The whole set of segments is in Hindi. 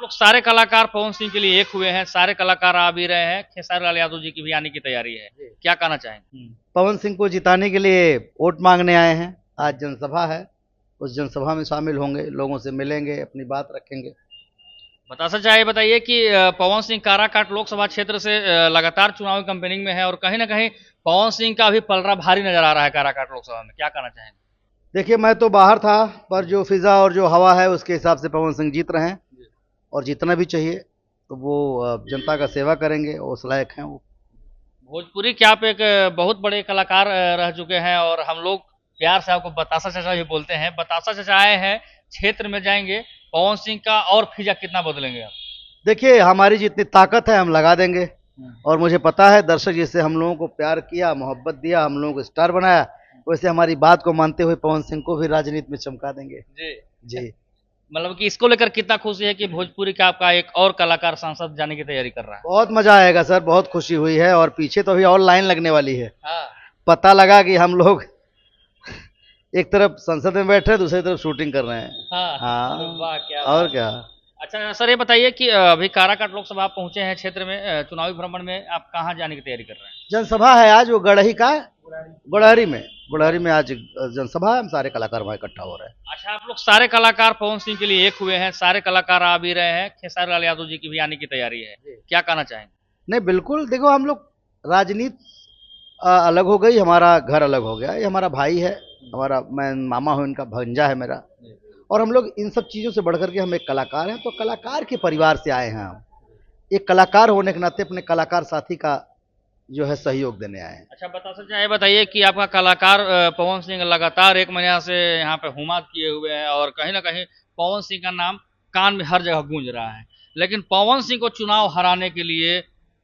लोग सारे कलाकार पवन सिंह के लिए एक हुए हैं, सारे कलाकार आ भी रहे हैं, खेसारी लाल यादव जी की भी आने की तैयारी है, क्या कहना चाहेंगे? पवन सिंह को जिताने के लिए वोट मांगने आए हैं। आज जनसभा है, उस जनसभा में शामिल होंगे, लोगों से मिलेंगे, अपनी बात रखेंगे। बतासा चाहे बताइए कि पवन सिंह काराकाट लोकसभा क्षेत्र से लगातार चुनावी कैंपेनिंग में है और कहीं ना कहीं पवन सिंह का भी पलड़ा भारी नजर आ रहा है काराकाट लोकसभा में, क्या कहना चाहेंगे? देखिए, मैं तो बाहर था, पर जो फिजा और जो हवा है उसके हिसाब से पवन सिंह जीत रहे हैं और जीतना भी चाहिए। तो वो जनता का सेवा करेंगे, उस लायक हैं वो। भोजपुरी के आप एक बहुत बड़े कलाकार रह चुके हैं और हम लोग प्यार से आपको बतासा चाचा भी बोलते हैं। बतासा चाचा आए हैं, क्षेत्र में जाएंगे, पवन सिंह का और फिजा कितना बदलेंगे आप? देखिए, हमारी जितनी ताकत है हम लगा देंगे, और मुझे पता है दर्शक जिससे हम लोगों को प्यार किया, मोहब्बत दिया, हम लोगों को स्टार बनाया, वैसे हमारी बात को मानते हुए पवन सिंह को भी राजनीति में चमका देंगे। जी जी। मतलब कि इसको लेकर कितना खुशी है कि भोजपुरी का आपका एक और कलाकार सांसद जाने की तैयारी कर रहा है? बहुत मजा आएगा सर, बहुत खुशी हुई है, और पीछे तो अभी और लाइन लगने वाली है। हाँ पता लगा कि हम लोग एक तरफ संसद में बैठे हैं, दूसरी तरफ शूटिंग कर रहे हैं। हाँ हाँ, वाह क्या और बात। क्या। अच्छा सर ये बताइए कि अभी काराकाट लोकसभा आप पहुंचे हैं क्षेत्र में, चुनावी भ्रमण में आप कहाँ जाने की तैयारी कर रहे हैं? जनसभा है आज, वो गुड़हरी में आज जनसभा है, हम सारे कलाकार वहाँ इकट्ठा हो रहे हैं। अच्छा आप लोग सारे कलाकार पवन सिंह के लिए एक हुए हैं, सारे कलाकार आ भी रहे हैं, खेसारी लाल यादव जी की भी आने की तैयारी है, क्या कहना चाहेंगे? नहीं, बिल्कुल, देखो हम लोग राजनीति अलग हो गई, हमारा घर अलग हो गया। ये हमारा भाई है, हमारा, मैं मामा हूँ, इनका भंजा है मेरा, और हम लोग इन सब चीज़ों से बढ़कर के हम एक कलाकार हैं, तो कलाकार के परिवार से आए हैं हम। एक कलाकार होने के नाते अपने कलाकार साथी का जो है सहयोग देने आए हैं। अच्छा बता सकते हैं, ये बताइए कि आपका कलाकार पवन सिंह लगातार एक महीना से यहाँ पे हुमात किए हुए हैं और कहीं ना कहीं पवन सिंह का नाम कान में हर जगह गूंज रहा है, लेकिन पवन सिंह को चुनाव हराने के लिए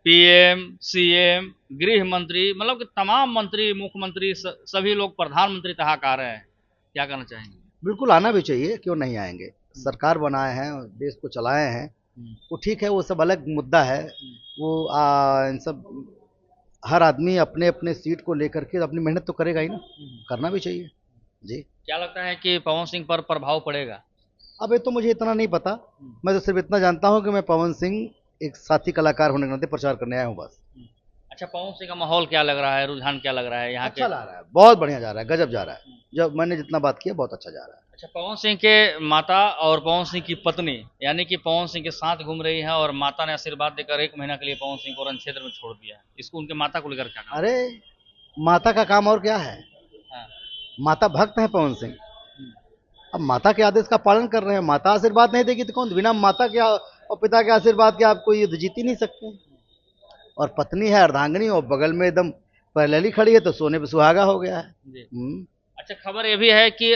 पीएम, सीएम, गृह मंत्री, मतलब कि तमाम मंत्री, मुख्यमंत्री, सभी लोग, प्रधानमंत्री तक आ रहे हैं, क्या कहना चाहेंगे? बिल्कुल आना भी चाहिए, क्यों नहीं आएंगे। सरकार बनाए हैं, देश को चलाए हैं, वो ठीक है, वो सब अलग मुद्दा है। वो इन सब, हर आदमी अपने अपने सीट को लेकर के अपनी मेहनत तो करेगा ही ना, करना भी चाहिए। जी। क्या लगता है कि पवन सिंह पर प्रभाव पड़ेगा? अब ये तो मुझे इतना नहीं पता, मैं तो सिर्फ इतना जानता हूँ कि मैं पवन सिंह एक साथी कलाकार होने के नाते प्रचार करने आया हूँ, बस। अच्छा पवन सिंह का माहौल क्या लग रहा है, रुझान क्या लग रहा है यहाँ के? अच्छा ला रहा है, बहुत बढ़िया जा रहा है, गजब जा रहा है। जब मैंने जितना बात किया, बहुत अच्छा जा रहा है। अच्छा पवन सिंह के माता और पवन सिंह की पत्नी यानी कि पवन सिंह के साथ घूम रही है और माता ने आशीर्वाद देकर एक महीना के लिए पवन सिंह को रण क्षेत्र में छोड़ दिया है, इसको उनके माता को लेकर क्या कहा? अरे, माता का काम और क्या है, हाँ। माता भक्त है पवन सिंह। अब माता के आदेश का पालन कर रहे हैं, माता आशीर्वाद नहीं देगी तो कौन, बिना माता के और पिता के आशीर्वाद के आप कोई युद्ध जीत ही नहीं सकते। और पत्नी है अर्धांगिनी, और बगल में एकदम पहलेली खड़ी है, तो सोने पे सुहागा हो गया है। जी। अच्छा खबर ये भी है कि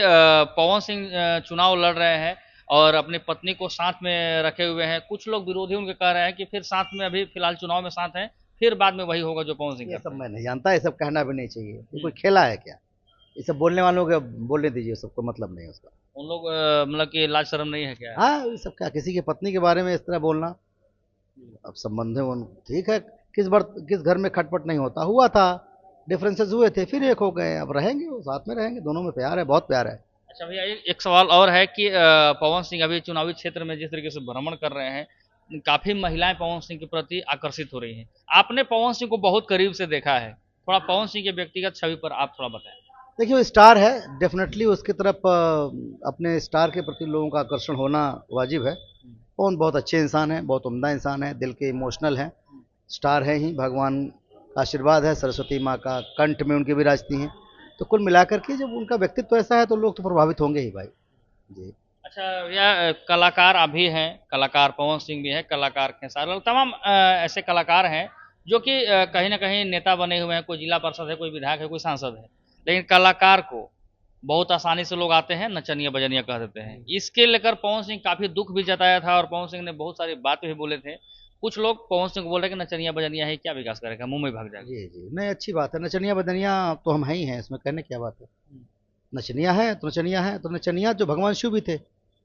पवन सिंह चुनाव लड़ रहे हैं और अपनी पत्नी को साथ में रखे हुए हैं, कुछ लोग विरोधी उनके कह रहे हैं कि फिर साथ में, अभी फिलहाल चुनाव में साथ हैं, फिर बाद में वही होगा जो पवन सिंह ये करते सब हैं। मैं नहीं जानता, ये सब कहना भी नहीं चाहिए, ये कोई खेला है क्या? ये सब बोलने वालों को बोलने दीजिए, सबको मतलब नहीं उसका। उन लोग मतलब कि लाज शर्म नहीं है क्या? हाँ, ये सब क्या, किसी की पत्नी के बारे में इस तरह बोलना। अब संबंध है, ठीक है, किस घर में खटपट नहीं होता, हुआ था, डिफरेंसेस हुए थे, फिर एक हो गए, अब रहेंगे, वो साथ में रहेंगे, दोनों में प्यार है, बहुत प्यार है। अच्छा भैया एक सवाल और है कि पवन सिंह अभी चुनावी क्षेत्र में जिस तरीके से भ्रमण कर रहे हैं, काफी महिलाएं पवन सिंह के प्रति आकर्षित हो रही हैं, आपने पवन सिंह को बहुत करीब से देखा है, थोड़ा पवन सिंह के व्यक्तिगत छवि पर आप थोड़ा बताएं। देखिए, वो स्टार है, डेफिनेटली उसकी तरफ अपने स्टार के प्रति लोगों का आकर्षण होना वाजिब है। पवन बहुत अच्छे इंसान है, बहुत उम्दा इंसान है, दिल के इमोशनल हैं, स्टार है ही, भगवान का आशीर्वाद है, सरस्वती माँ का कंठ में उनकी विराजती हैं, तो कुल मिलाकर के जब उनका व्यक्तित्व ऐसा है तो लोग तो प्रभावित होंगे ही भाई। जी। अच्छा भैया कलाकार अभी हैं, कलाकार पवन सिंह भी है, कलाकार खेसारी लाल, तमाम ऐसे कलाकार हैं जो कि कहीं ना कहीं नेता बने हुए हैं, कोई जिला पार्षद है, कोई विधायक है, कोई सांसद है, लेकिन कलाकार को बहुत आसानी से लोग आते हैं नचनिया बजनिया कह देते हैं, इसके लेकर पवन सिंह काफी दुख भी जताया था और पवन सिंह ने बहुत सारी बातें भी बोले थे। कुछ लोग पवन सिंह को बोल रहे हैं कि नचनिया बजनिया है, क्या विकास करेगा, मुंह में भाग जाएगा। जी जी, नहीं, अच्छी बात है, नचनिया बदनिया तो हम ही हैं, इसमें कहने क्या बात है। नचनिया है तो नचनिया है, तो नचनिया जो भगवान शिव भी थे,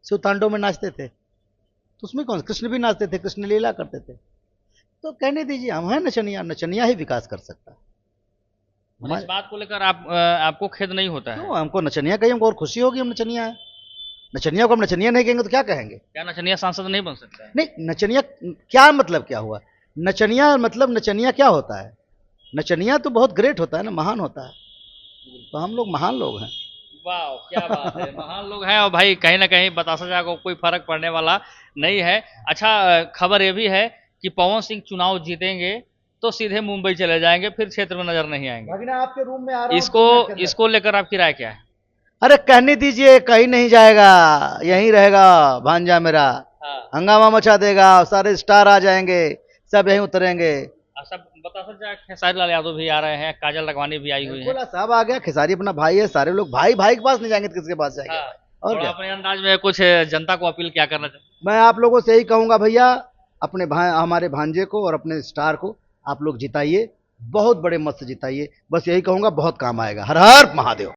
शिव तांडव में नाचते थे, तो उसमें कौन, कृष्ण भी नाचते थे, कृष्ण लीला करते थे, तो कहने दीजिए, हम हैं नचनिया, नचनिया ही विकास कर सकता है। इस बात को लेकर आप आपको खेद नहीं होता है? क्यों, हमको नचनिया कहीं, हमको और खुशी होगी हम नचनिया है। नचनिया को हम नचनिया नहीं कहेंगे तो क्या कहेंगे? क्या नचनिया सांसद नहीं बन सकता है? नहीं, नचनिया क्या मतलब क्या हुआ? नचनिया मतलब नचनिया क्या होता है? नचनिया तो बहुत ग्रेट होता है ना, महान होता है। तो हम लोग महान लोग हैं। वाह, क्या बात है, महान लोग हैं। और भाई कहीं ना कहीं बतासा जा को कोई फर्क पड़ने वाला नहीं है। अच्छा, खबर ये भी है कि पवन सिंह चुनाव जीतेंगे तो सीधे मुंबई चले जाएंगे, फिर क्षेत्र में नजर नहीं आएंगे। भगना आपके रूम में आ रहा हूं इसको 2 मिनट के अंदर। इसको लेकर आपकी राय क्या है? अरे कहने दीजिए, कहीं नहीं जाएगा, यहीं रहेगा भांजा मेरा। हाँ। हंगामा मचा देगा, सारे स्टार आ जाएंगे, सब यहीं उतरेंगे। सब बतासा जा खेसारी लाल यादव भी आ रहे हैं, काजल लखवानी भी आई हुई है। बिल्कुल, सब आ गया। खेसारी अपना भाई है, सारे लोग भाई भाई के पास नहीं जाएंगे तो किसके पास जाएंगे? हाँ। और थोड़ा क्या? अपने अंदाज में कुछ जनता को अपील क्या करना चाहिए? मैं आप लोगों से यही कहूंगा भैया, अपने हमारे भांजे को और अपने स्टार को आप लोग जिताइए, बहुत बड़े मत से जिताइए। बस यही कहूंगा, बहुत काम आएगा। हर हर महादेव।